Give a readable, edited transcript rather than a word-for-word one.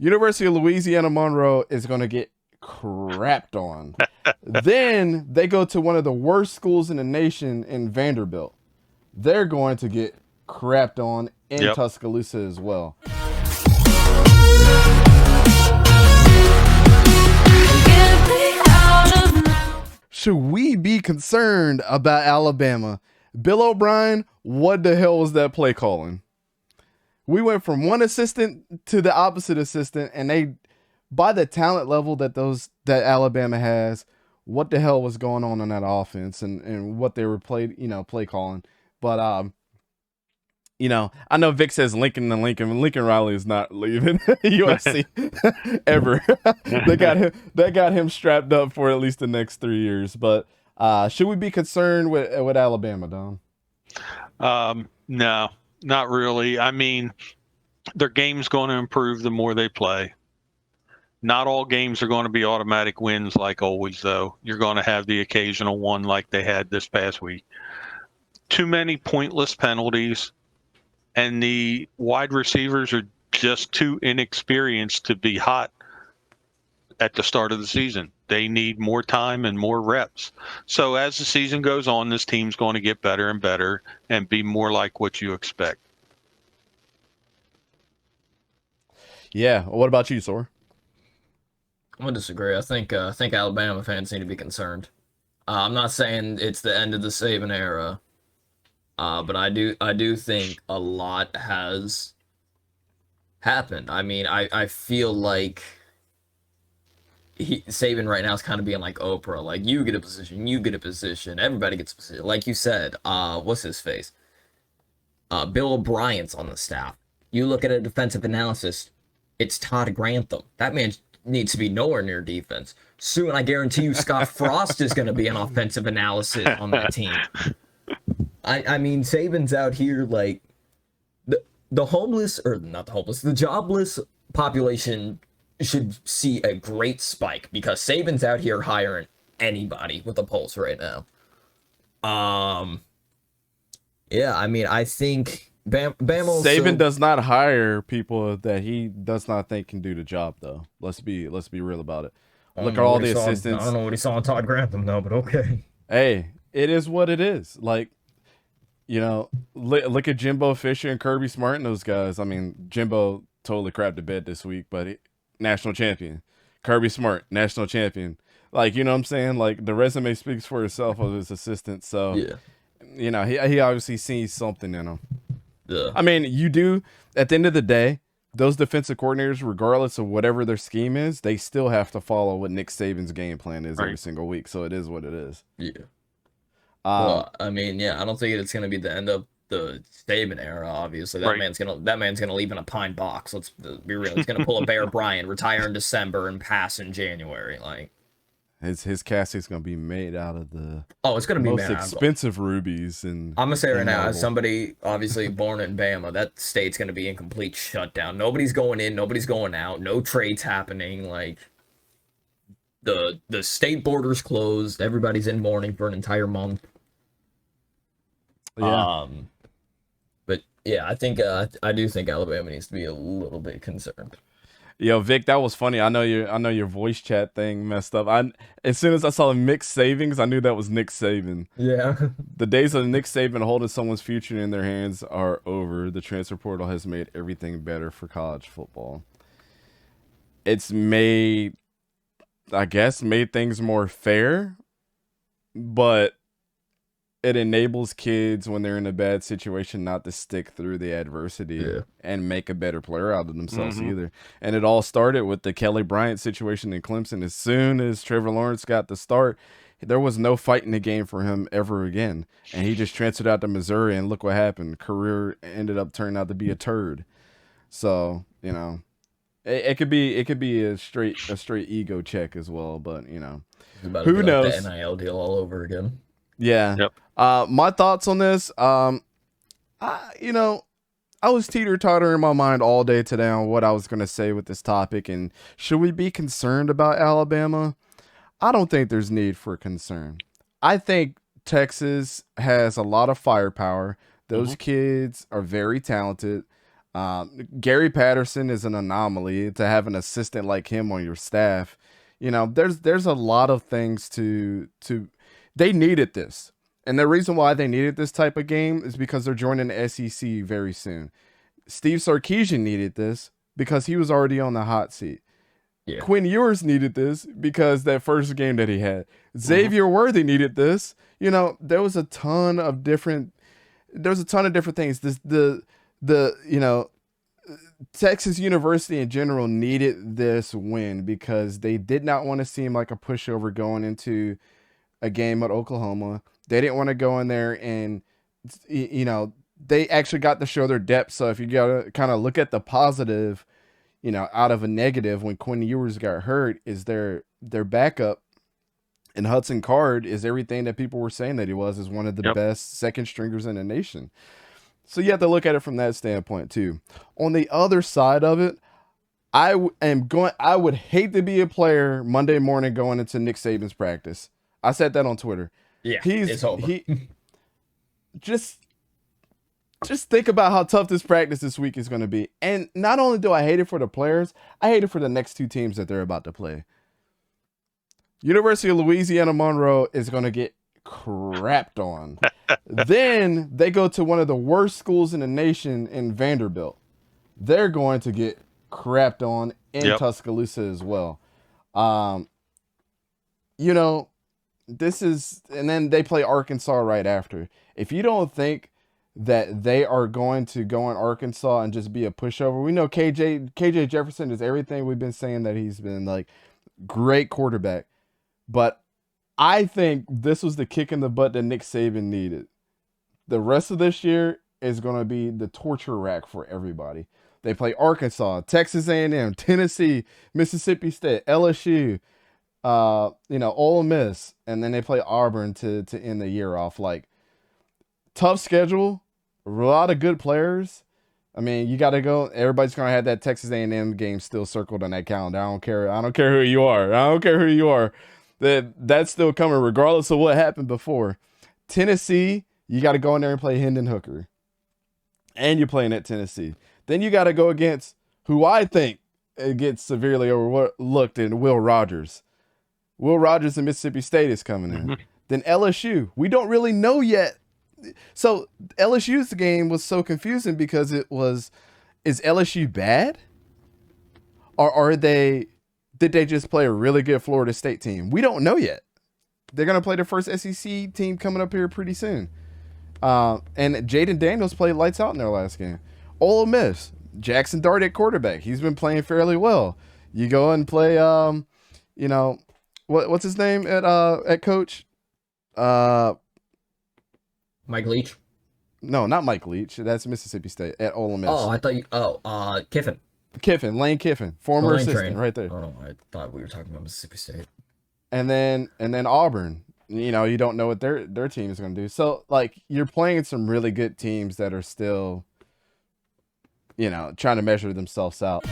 University of Louisiana Monroe is going to get crapped on. Then they go to one of the worst schools in the nation in Vanderbilt. They're going to get crapped on in Tuscaloosa as well. Should we be concerned about Alabama? Bill O'Brien, what the hell was that play calling? We went from one assistant to the opposite assistant, and they, by the talent level that Alabama has, what the hell was going on in that offense and what they were play calling. But I know Vic says Lincoln Riley is not leaving USC ever. They got him strapped up for at least the next 3 years. But should we be concerned with Alabama, Don? No, not really. I mean, their game's going to improve the more they play. Not all games are going to be automatic wins like always, though. You're going to have the occasional one like they had this past week. Too many pointless penalties. And the wide receivers are just too inexperienced to be hot at the start of the season. They need more time and more reps. So as the season goes on, this team's going to get better and better and be more like what you expect. Yeah. What about you, Sor? I'm gonna disagree. I think Alabama fans need to be concerned. I'm not saying it's the end of the Saban era. But I do think a lot has happened. I mean, I feel like Saban right now is kind of being like Oprah. Like, you get a position, everybody gets a position. Like you said, what's his face? Bill O'Brien's on the staff. You look at a defensive analysis, it's Todd Grantham. That man needs to be nowhere near defense. Soon, I guarantee you, Scott Frost is going to be an offensive analysis on that team. I mean, Saban's out here like the homeless, or not the homeless, the jobless population should see a great spike because Saban's out here hiring anybody with a pulse right now. Yeah, I mean, I think Bama Saban does not hire people that he does not think can do the job, though. Let's be real about it. Look at all the assistants. I don't know what he saw in Todd Grantham, though, but okay. Hey, it is what it is. Like, look at Jimbo Fisher and Kirby Smart and those guys. I mean, Jimbo totally crapped the bed this week, but national champion. Kirby Smart, national champion. Like, you know what I'm saying? Like, the resume speaks for itself of his assistant. So, yeah. He obviously sees something in him. Yeah. I mean, you do, at the end of the day, those defensive coordinators, regardless of whatever their scheme is, they still have to follow what Nick Saban's game plan is every single week. So it is what it is. Yeah. Well, I mean, yeah, I don't think it's going to be the end of the Saban era. Obviously, that man's gonna leave in a pine box. Let's be real. He's gonna pull a Bear Bryant, retire in December, and pass in January. Like, his casket's gonna be made out of the it's gonna be most expensive rubies. And I'm gonna say right now, as somebody obviously born in Bama, that state's gonna be in complete shutdown. Nobody's going in, nobody's going out, no trades happening. Like, the state border's closed. Everybody's in mourning for an entire month. Yeah. But yeah, I do think Alabama needs to be a little bit concerned. Yo, Vic, that was funny. I know your voice chat thing messed up. As soon as I saw the mixed savings, I knew that was Nick Saban. Yeah. The days of Nick Saban holding someone's future in their hands are over. The transfer portal has made everything better for college football. It's made things more fair, but it enables kids when they're in a bad situation not to stick through the adversity and make a better player out of themselves either. And it all started with the Kelly Bryant situation in Clemson. As soon as Trevor Lawrence got the start, there was no fight in the game for him ever again. And he just transferred out to Missouri, and look what happened. Career ended up turning out to be a turd. So, it could be a straight ego check as well, but who knows? Like the NIL deal all over again. Yeah. Yep. My thoughts on this, I was teeter-totter in my mind all day today on what I was going to say with this topic. And should we be concerned about Alabama? I don't think there's need for concern. I think Texas has a lot of firepower. Those kids are very talented. Gary Patterson is an anomaly to have an assistant like him on your staff. You know, there's a lot of things to they needed this. And the reason why they needed this type of game is because they're joining the SEC very soon. Steve Sarkisian needed this because he was already on the hot seat. Yeah. Quinn Ewers needed this because that first game that he had. Xavier Worthy needed this. You know, there was a ton of different things. Texas University in general needed this win because they did not want to seem like a pushover going into a game at Oklahoma. They didn't want to go in there and, you know, they actually got to show their depth. So if you got to kind of look at the positive, you know, out of a negative when Quinn Ewers got hurt, is their backup, and Hudson Card is everything that people were saying that he was, is one of the best second stringers in the nation. So you have to look at it from that standpoint too. On the other side of it, I would hate to be a player Monday morning going into Nick Saban's practice. I said that on Twitter. Yeah, it's over. Just think about how tough this practice this week is going to be. And not only do I hate it for the players, I hate it for the next two teams that they're about to play. University of Louisiana Monroe is going to get crapped on. Then they go to one of the worst schools in the nation in Vanderbilt. They're going to get crapped on in Tuscaloosa as well. You know, and then they play Arkansas right after. If you don't think that they are going to go in Arkansas and just be a pushover, we know KJ Jefferson is everything we've been saying that he's been, like, great quarterback. But I think this was the kick in the butt that Nick Saban needed. The rest of this year is going to be the torture rack for everybody. They play Arkansas, Texas A&M, Tennessee, Mississippi State, LSU, Ole Miss, and then they play Auburn to end the year off. Like, tough schedule, a lot of good players. I mean, you got to go. Everybody's going to have that Texas A&M game still circled on that calendar. I don't care who you are. That's still coming regardless of what happened before. Tennessee, you got to go in there and play Hendon Hooker. And you're playing at Tennessee. Then you got to go against who I think gets severely overlooked in Will Rogers. Will Rogers in Mississippi State is coming in. Then LSU. We don't really know yet. So LSU's game was so confusing because is LSU bad? Or did they just play a really good Florida State team? We don't know yet. They're going to play their first SEC team coming up here pretty soon. And Jaden Daniels played lights out in their last game. Ole Miss, Jackson Dart at quarterback. He's been playing fairly well. You go and play, what's his name at coach? Mike Leach? No, not Mike Leach. That's Mississippi State at Ole Miss. Oh, I thought Kiffin. Lane Kiffin, former assistant, right there. Oh, I thought we were talking about Mississippi State. And then Auburn. You know, you don't know what their team is going to do. So, like, you're playing some really good teams that are still, you know, trying to measure themselves out.